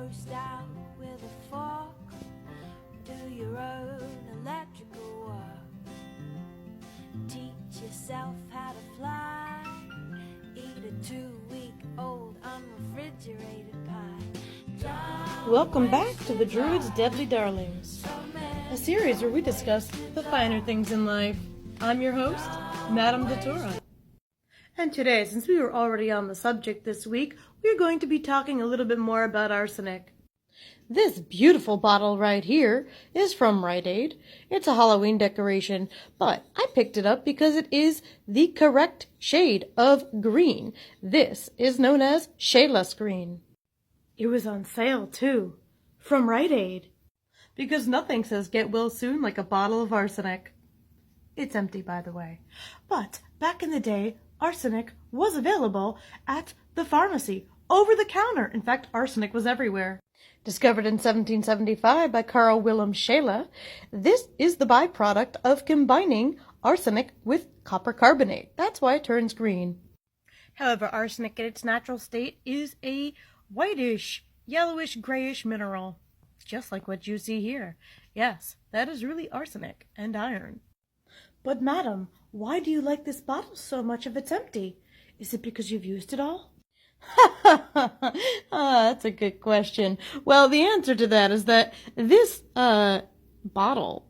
roast out with a fork. Do your own electrical work. Teach yourself how to fly. Eat a 2-week-old unrefrigerated pie. Welcome back to the Druid's Deadly Darlings, a series where we discuss the finer things in life. I'm your host, Madame Datura. And today, since we were already on the subject this week, we're going to be talking a little bit more about arsenic. This beautiful bottle right here is from Rite Aid. It's a Halloween decoration, but I picked it up because it is the correct shade of green. This is known as shay-laas green. It was on sale too, from Rite Aid, because nothing says get well soon like a bottle of arsenic. It's empty, by the way. But back in the day, arsenic was available at the pharmacy, over the counter. In fact, arsenic was everywhere. Discovered in 1775 by Carl Wilhelm Scheele, this is the byproduct of combining arsenic with copper carbonate. That's why it turns green. However, arsenic in its natural state is a whitish, yellowish, grayish mineral, just like what you see here. Yes, that is really arsenic and iron. But madam, why do you like this bottle so much if it's empty? Is it because you've used it all? That's a good question. Well, the answer to that is that this bottle,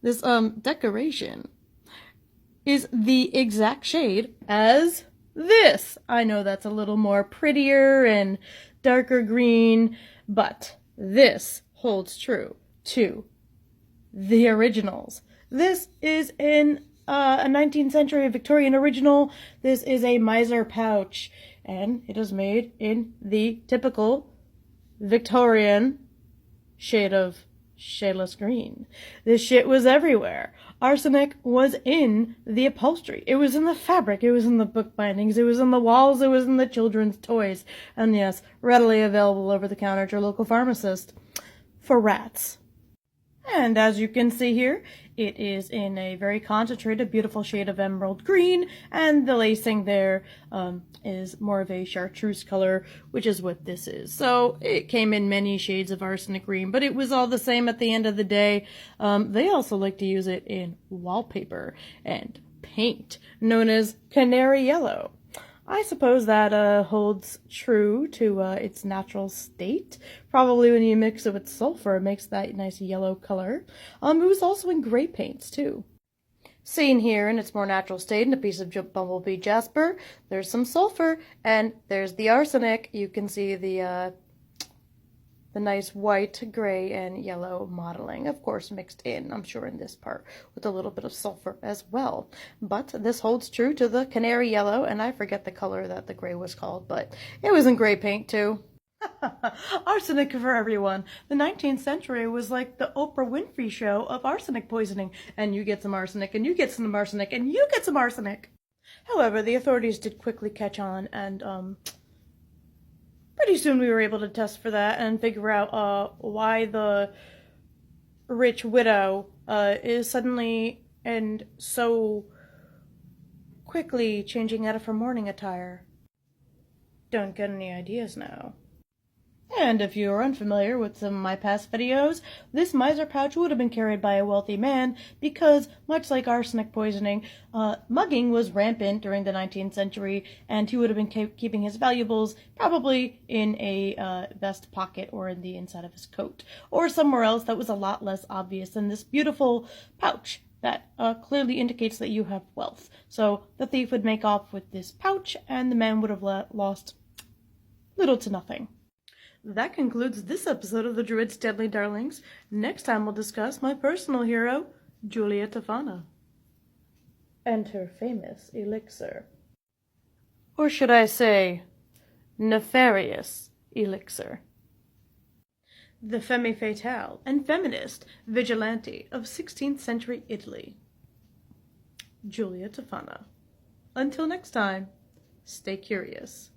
this decoration, is the exact shade as this. I know that's a little more prettier and darker green, but this holds true to the originals. This is a 19th century Victorian original. This is a miser pouch, and it is made in the typical Victorian shade of shay-laas green. This shit was everywhere. Arsenic was in the upholstery. It was in the fabric. It was in the book bindings. It was in the walls. It was in the children's toys. And yes, readily available over the counter to your local pharmacist for rats. And as you can see here, it is in a very concentrated, beautiful shade of emerald green, and the lacing there is more of a chartreuse color, which is what this is. So it came in many shades of arsenic green, but it was all the same at the end of the day. They also like to use it in wallpaper and paint, known as canary yellow. I suppose that holds true to its natural state. Probably when you mix it with sulfur, it makes that nice yellow color. It was also in gray paints, too. Seen here in its more natural state in a piece of bumblebee jasper, there's some sulfur, and there's the arsenic. You can see the nice white, gray, and yellow modeling, of course, mixed in, I'm sure, in this part, with a little bit of sulfur as well. But this holds true to the canary yellow, and I forget the color that the gray was called, but it was in gray paint, too. Arsenic for everyone. The 19th century was like the Oprah Winfrey show of arsenic poisoning, and you get some arsenic, and you get some arsenic, and you get some arsenic. However, the authorities did quickly catch on, and, pretty soon we were able to test for that and figure out why the rich widow is suddenly and so quickly changing out of her mourning attire. Don't get any ideas now. And if you are unfamiliar with some of my past videos, this miser pouch would have been carried by a wealthy man because, much like arsenic poisoning, mugging was rampant during the 19th century, and he would have been keeping his valuables probably in a vest pocket or in the inside of his coat, or somewhere else that was a lot less obvious than this beautiful pouch that clearly indicates that you have wealth. So the thief would make off with this pouch, and the man would have lost little to nothing. That concludes this episode of the Druid's Deadly Darlings. Next time we'll discuss my personal hero, Julia Tofana, and her famous elixir. Or should I say, nefarious elixir. The femme fatale and feminist vigilante of 16th century Italy, Julia Tofana. Until next time, stay curious.